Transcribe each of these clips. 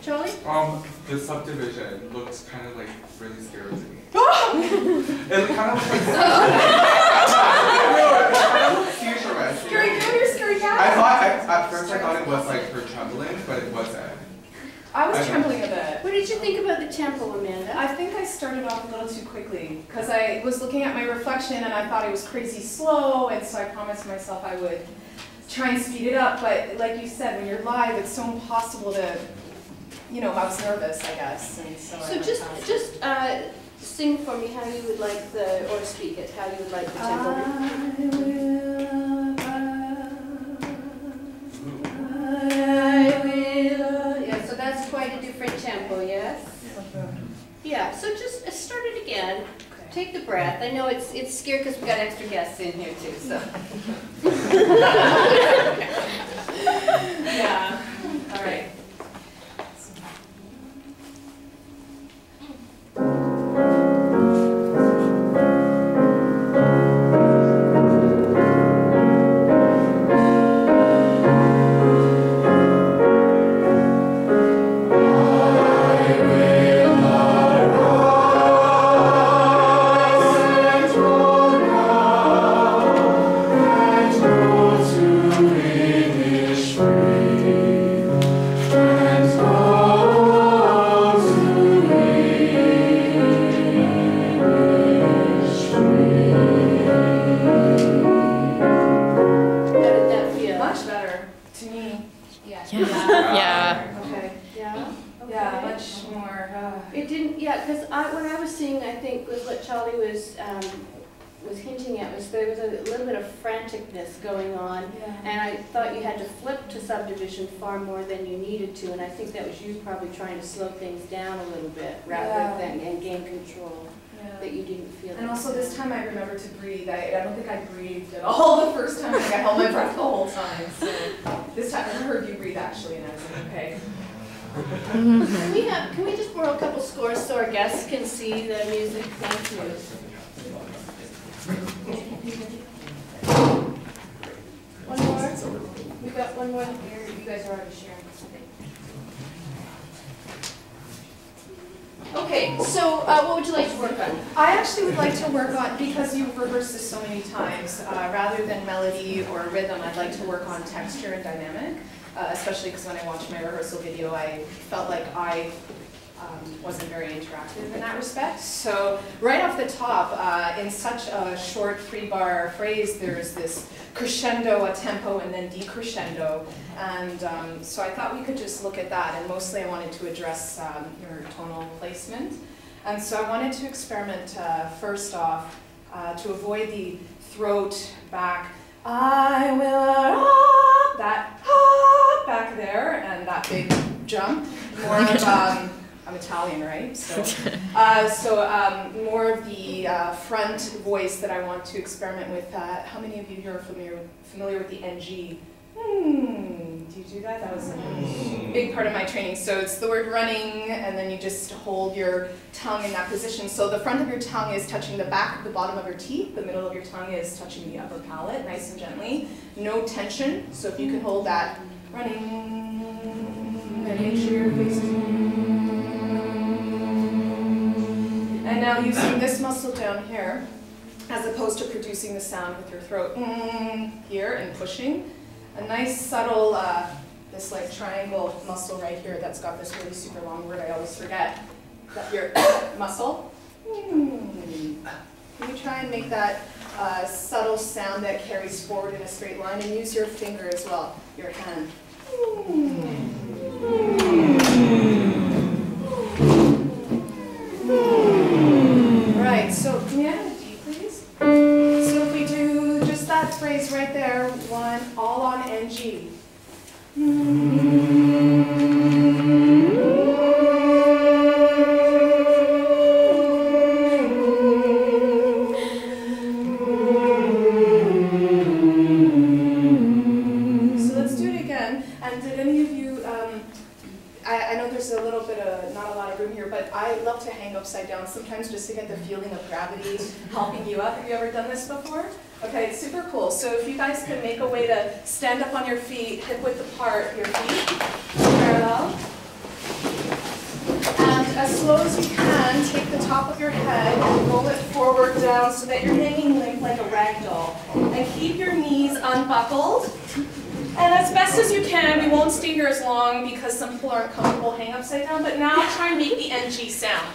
Charlie? The subdivision looks kind of like really scary to me. It kind of looks like futurist. Scary goat or scary cat? At first I thought it was like her trembling, but it wasn't. I was trembling a bit. What did you think about the tempo, Amanda? I think I started off a little too quickly because I was looking at my reflection and I thought it was crazy slow, and so I promised myself I would try and speed it up. But like you said, when you're live, it's so impossible to, you know, I was nervous, I guess. And so just sing for me how you would like or speak it, how you would like the tempo. Yeah, so that's quite a different tempo, yes? Yeah, so just start it again. Take the breath. I know it's scary because we got extra guests in here too, so. Yeah. All right. What I was seeing, I think, was what Charlie was hinting at, was there was a little bit of franticness going on, and I thought you had to flip to subdivision far more than you needed to, and I think that was you probably trying to slow things down a little bit rather than and gain control. That you didn't feel. And also this time I remembered to breathe. I don't think I breathed at all the first time. I think I held my breath the whole time. So this time I heard you breathe actually, and I was like, okay. Can we just borrow a couple scores so our guests can see the music? Thank you. One more? We've got one more here. You guys are already sharing. Okay, so what would you like to work on? I actually would like to work on, because you've rehearsed this so many times, rather than melody or rhythm, I'd like to work on texture and dynamic. Especially because when I watched my rehearsal video, I felt like I wasn't very interactive in that respect. So right off the top, in such a short 3-bar phrase, there's this crescendo, a tempo, and then decrescendo. And so I thought we could just look at that, and mostly I wanted to address your tonal placement. And so I wanted to experiment first off to avoid the throat back, I will, that back there, and that big jump. More of, I'm Italian, right? So, more of the front voice that I want to experiment with. How many of you are familiar with the NG? Do you do that? That was a big part of my training. So it's the word running, and then you just hold your tongue in that position. So the front of your tongue is touching the back of the bottom of your teeth. The middle of your tongue is touching the upper palate, nice and gently. No tension. So if you can hold that running, and make sure your face is. And now using this muscle down here, as opposed to producing the sound with your throat here and pushing. A nice subtle, this like triangle muscle right here that's got this really super long word I always forget. That your muscle. Can you try and make that subtle sound that carries forward in a straight line, and use your finger as well, your hand. Right, so can you add a D, please? So if we do just that phrase right there, one, all on NG. So let's do it again. And did any of you, I know there's a little bit of, not a lot of room here, but I love to hang upside down sometimes just to get the feeling of gravity helping you up. Have you ever done this before? Okay, it's super cool. So if you guys can make a way to stand up on your feet, hip width apart, your feet parallel. slow as you can, take the top of your head and roll it forward down so that you're hanging limp like a rag doll. And keep your knees unbuckled. And as best as you can, we won't stay here as long because some people aren't comfortable hanging upside down, but now try and make the NG sound.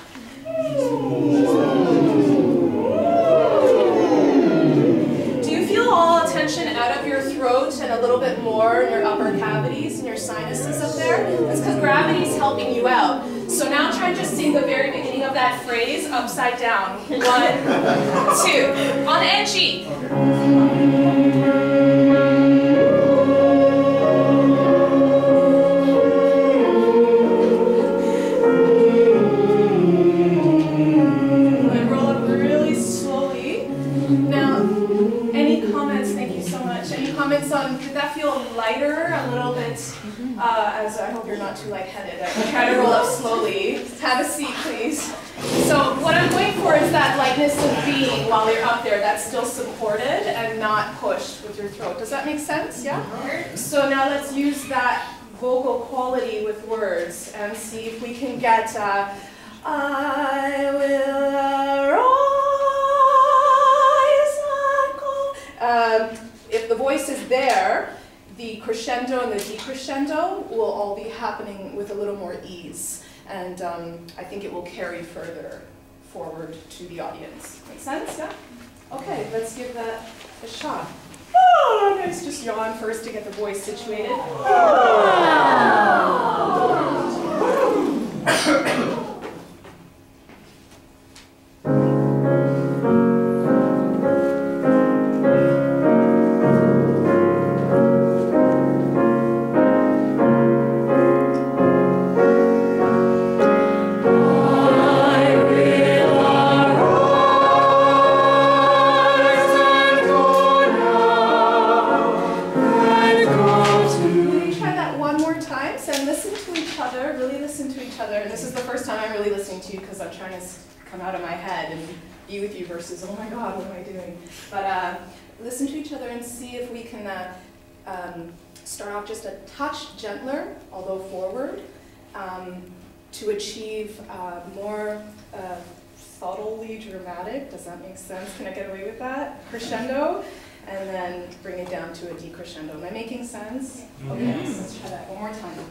Do you feel all tension out of your throat and a little bit more in your upper cavities and your sinuses up there? That's because gravity is helping you out. So now try and just sing the very beginning of that phrase upside down. 1, 2. On NG. Did that feel lighter, a little bit, as I hope you're not too lightheaded. I can try to roll up slowly. Have a seat, please. So what I'm going for is that lightness of being while you're up there, that's still supported and not pushed with your throat. Does that make sense? Yeah? So now let's use that vocal quality with words and see if we can get, I will arise. If the voice is there, the crescendo and the decrescendo will all be happening with a little more ease. And I think it will carry further forward to the audience. Make sense? Yeah? Okay, let's give that a shot. Oh, nice. Just yawn first to get the voice situated. Because I'm trying to come out of my head and be with you versus, oh my God, what am I doing? But listen to each other and see if we can start off just a touch gentler, although forward, to achieve more subtly dramatic. Does that make sense? Can I get away with that? Crescendo, and then bring it down to a decrescendo. Am I making sense? Okay, so let's try that one more time.